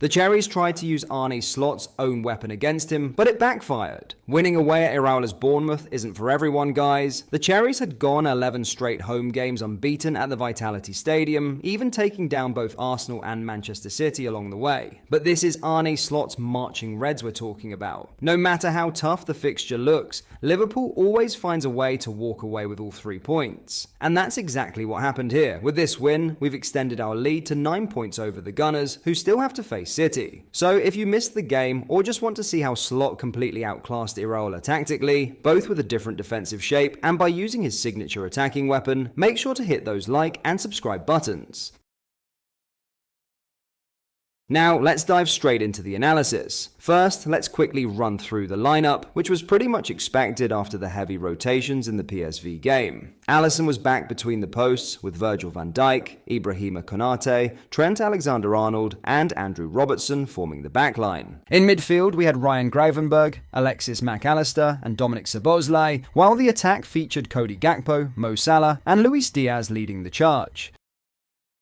The Cherries tried to use Arne Slot's own weapon against him, but it backfired. Winning away at Iraola's Bournemouth isn't for everyone, guys. The Cherries had gone 11 straight home games unbeaten at the Vitality Stadium, even taking down both Arsenal and Manchester City along the way. But this is Arne Slot's marching Reds we're talking about. No matter how tough the fixture looks, Liverpool always finds a way to walk away with all 3 points. And that's exactly what happened here. With this win, we've extended our lead to 9 points over the Gunners, who still have to face City. So if you missed the game or just want to see how Slot completely outclassed Iraola tactically, both with a different defensive shape and by using his signature attacking weapon, make sure to hit those like and subscribe buttons. Now, let's dive straight into the analysis. First, let's quickly run through the lineup, which was pretty much expected after the heavy rotations in the PSV game. Alisson was back between the posts with Virgil van Dijk, Ibrahima Konate, Trent Alexander-Arnold, and Andrew Robertson forming the backline. In midfield, we had Ryan Gravenberch, Alexis Mac Allister, and Dominic Szoboszlai, while the attack featured Cody Gakpo, Mo Salah, and Luis Diaz leading the charge.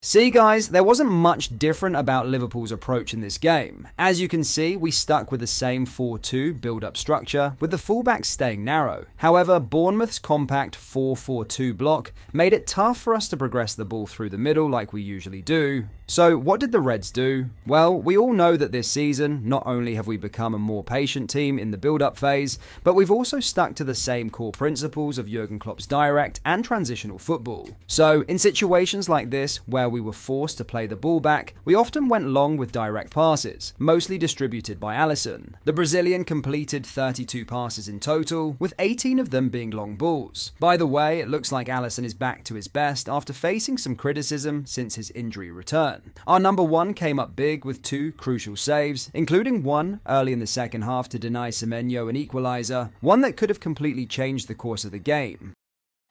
See guys, there wasn't much different about Liverpool's approach in this game. As you can see, we stuck with the same 4-2 build-up structure, with the fullbacks staying narrow. However, Bournemouth's compact 4-4-2 block made it tough for us to progress the ball through the middle like we usually do. So what did the Reds do? Well, we all know that this season, not only have we become a more patient team in the build-up phase, but we've also stuck to the same core principles of Jurgen Klopp's direct and transitional football. So in situations like this, where we were forced to play the ball back, we often went long with direct passes, mostly distributed by Alisson. The Brazilian completed 32 passes in total, with 18 of them being long balls. By the way, it looks like Alisson is back to his best after facing some criticism since his injury return. Our number one came up big with 2 crucial saves, including one early in the second half to deny Semenyo an equaliser, one that could have completely changed the course of the game.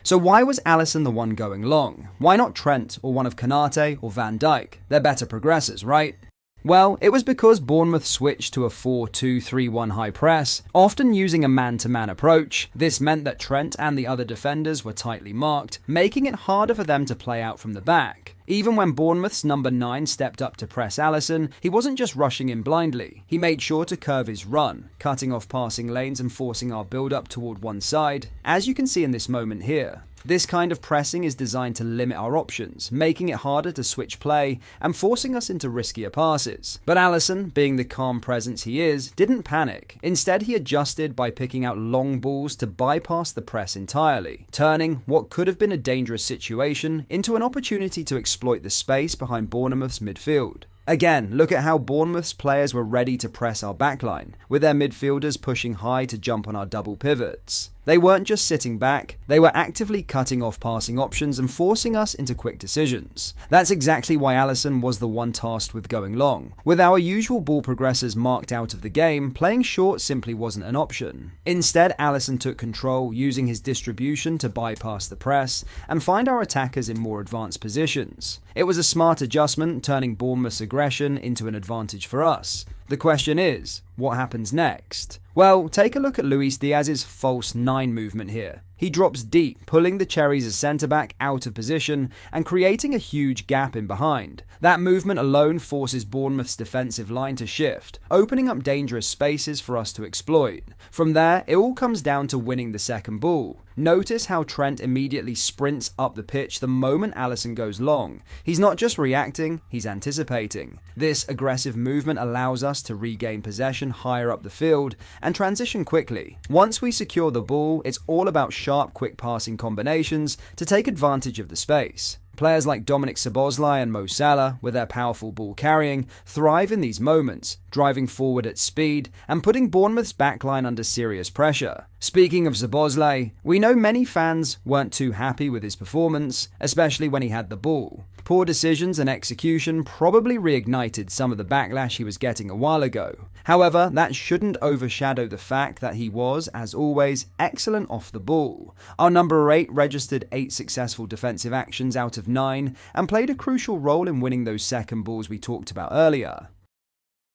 So why was Alisson the one going long? Why not Trent or one of Konate or Van Dijk? They're better progressors, right? Well, it was because Bournemouth switched to a 4-2-3-1 high press, often using a man-to-man approach. This meant that Trent and the other defenders were tightly marked, making it harder for them to play out from the back. Even when Bournemouth's number 9 stepped up to press Alisson, he wasn't just rushing in blindly. He made sure to curve his run, cutting off passing lanes and forcing our build-up toward one side, as you can see in this moment here. This kind of pressing is designed to limit our options, making it harder to switch play and forcing us into riskier passes. But Alisson, being the calm presence he is, didn't panic. Instead, he adjusted by picking out long balls to bypass the press entirely, turning what could have been a dangerous situation into an opportunity to exploit the space behind Bournemouth's midfield. Again, look at how Bournemouth's players were ready to press our backline, with their midfielders pushing high to jump on our double pivots. They weren't just sitting back, they were actively cutting off passing options and forcing us into quick decisions. That's exactly why Alisson was the one tasked with going long. With our usual ball progressors marked out of the game, playing short simply wasn't an option. Instead, Alisson took control, using his distribution to bypass the press and find our attackers in more advanced positions. It was a smart adjustment, turning Bournemouth's aggression into an advantage for us. The question is, what happens next? Well, take a look at Luis Diaz's false 9 movement here. He drops deep, pulling the Cherries' centre-back out of position and creating a huge gap in behind. That movement alone forces Bournemouth's defensive line to shift, opening up dangerous spaces for us to exploit. From there, it all comes down to winning the second ball. Notice how Trent immediately sprints up the pitch the moment Alisson goes long. He's not just reacting, he's anticipating. This aggressive movement allows us to regain possession higher up the field and transition quickly. Once we secure the ball, it's all about sharp, quick passing combinations to take advantage of the space. Players like Dominic Szoboszlai and Mo Salah, with their powerful ball carrying, thrive in these moments, driving forward at speed and putting Bournemouth's backline under serious pressure. Speaking of Szoboszlai, we know many fans weren't too happy with his performance, especially when he had the ball. Poor decisions and execution probably reignited some of the backlash he was getting a while ago. However, that shouldn't overshadow the fact that he was, as always, excellent off the ball. Our number 8 registered 8 successful defensive actions out of 9 and played a crucial role in winning those second balls we talked about earlier.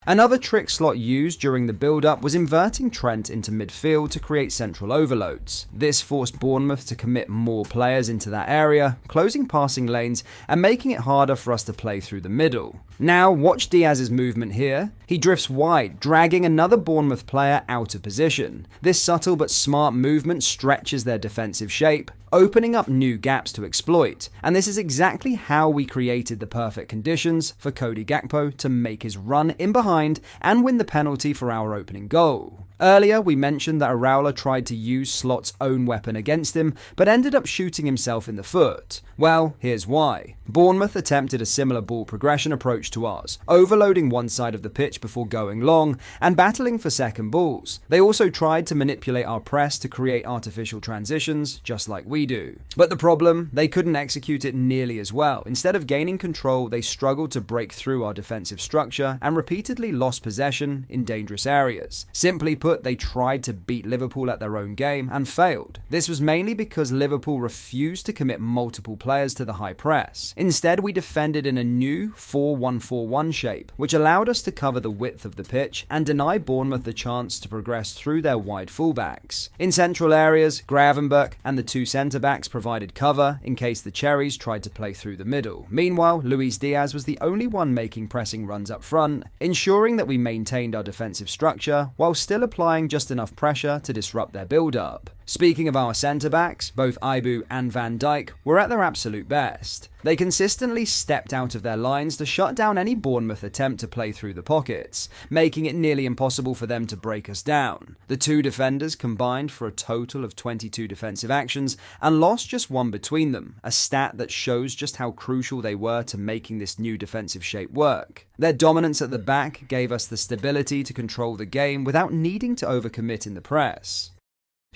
Another trick Slot used during the build-up was inverting Trent into midfield to create central overloads. This forced Bournemouth to commit more players into that area, closing passing lanes and making it harder for us to play through the middle. Now, watch Diaz's movement here. He drifts wide, dragging another Bournemouth player out of position. This subtle but smart movement stretches their defensive shape, opening up new gaps to exploit. And this is exactly how we created the perfect conditions for Cody Gakpo to make his run in behind and win the penalty for our opening goal. Earlier, we mentioned that Araula tried to use Slot's own weapon against him, but ended up shooting himself in the foot. Well, here's why. Bournemouth attempted a similar ball progression approach to ours, overloading one side of the pitch before going long and battling for second balls. They also tried to manipulate our press to create artificial transitions, just like we do. But the problem, they couldn't execute it nearly as well. Instead of gaining control, they struggled to break through our defensive structure and repeatedly lost possession in dangerous areas. Simply put, they tried to beat Liverpool at their own game and failed. This was mainly because Liverpool refused to commit multiple players to the high press. Instead, we defended in a new 4-1-4-1 shape, which allowed us to cover the width of the pitch and deny Bournemouth the chance to progress through their wide fullbacks. In central areas, Gravenberch and the two centre-backs provided cover in case the Cherries tried to play through the middle. Meanwhile, Luis Diaz was the only one making pressing runs up front, ensuring that we maintained our defensive structure while still applying just enough pressure to disrupt their build-up. Speaking of our centre-backs, both Ibu and Van Dijk were at their absolute best. They consistently stepped out of their lines to shut down any Bournemouth attempt to play through the pockets, making it nearly impossible for them to break us down. The two defenders combined for a total of 22 defensive actions and lost just one between them, a stat that shows just how crucial they were to making this new defensive shape work. Their dominance at the back gave us the stability to control the game without needing to overcommit in the press.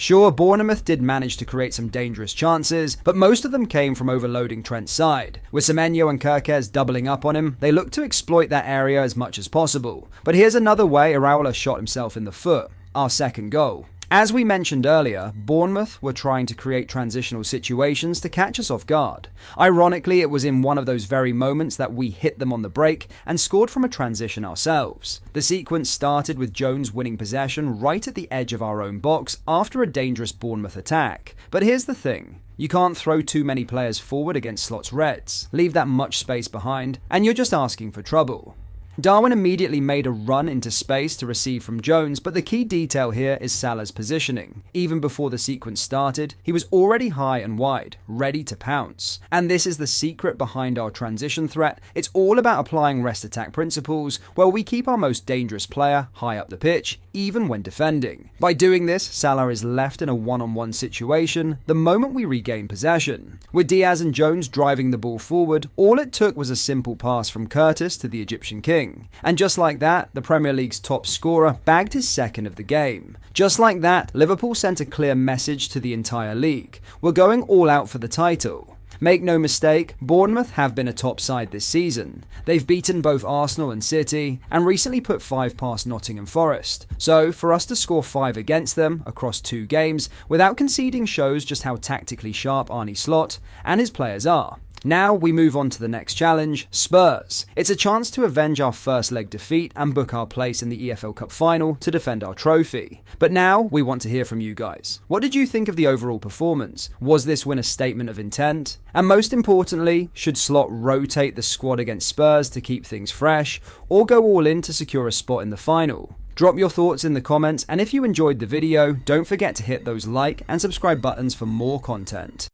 Sure, Bournemouth did manage to create some dangerous chances, but most of them came from overloading Trent's side. With Semenyo and Kerkez doubling up on him, they looked to exploit that area as much as possible. But here's another way Araula shot himself in the foot, our second goal. As we mentioned earlier, Bournemouth were trying to create transitional situations to catch us off guard. Ironically, it was in one of those very moments that we hit them on the break and scored from a transition ourselves. The sequence started with Jones winning possession right at the edge of our own box after a dangerous Bournemouth attack. But here's the thing. You can't throw too many players forward against Slot's Reds, leave that much space behind, and you're just asking for trouble. Darwin immediately made a run into space to receive from Jones, but the key detail here is Salah's positioning. Even before the sequence started, he was already high and wide, ready to pounce. And this is the secret behind our transition threat. It's all about applying rest attack principles, where we keep our most dangerous player high up the pitch, even when defending. By doing this, Salah is left in a one-on-one situation the moment we regain possession. With Diaz and Jones driving the ball forward, all it took was a simple pass from Curtis to the Egyptian king. And just like that, the Premier League's top scorer bagged his second of the game. Just like that, Liverpool sent a clear message to the entire league. We're going all out for the title. Make no mistake, Bournemouth have been a top side this season. They've beaten both Arsenal and City, and recently put 5 past Nottingham Forest. So, for us to score 5 against them across 2 games without conceding shows just how tactically sharp Arne Slot and his players are. Now we move on to the next challenge, Spurs. It's a chance to avenge our first leg defeat and book our place in the EFL Cup final to defend our trophy. But now we want to hear from you guys. What did you think of the overall performance? Was this win a statement of intent? And most importantly, should Slot rotate the squad against Spurs to keep things fresh, or go all in to secure a spot in the final? Drop your thoughts in the comments, and if you enjoyed the video, don't forget to hit those like and subscribe buttons for more content.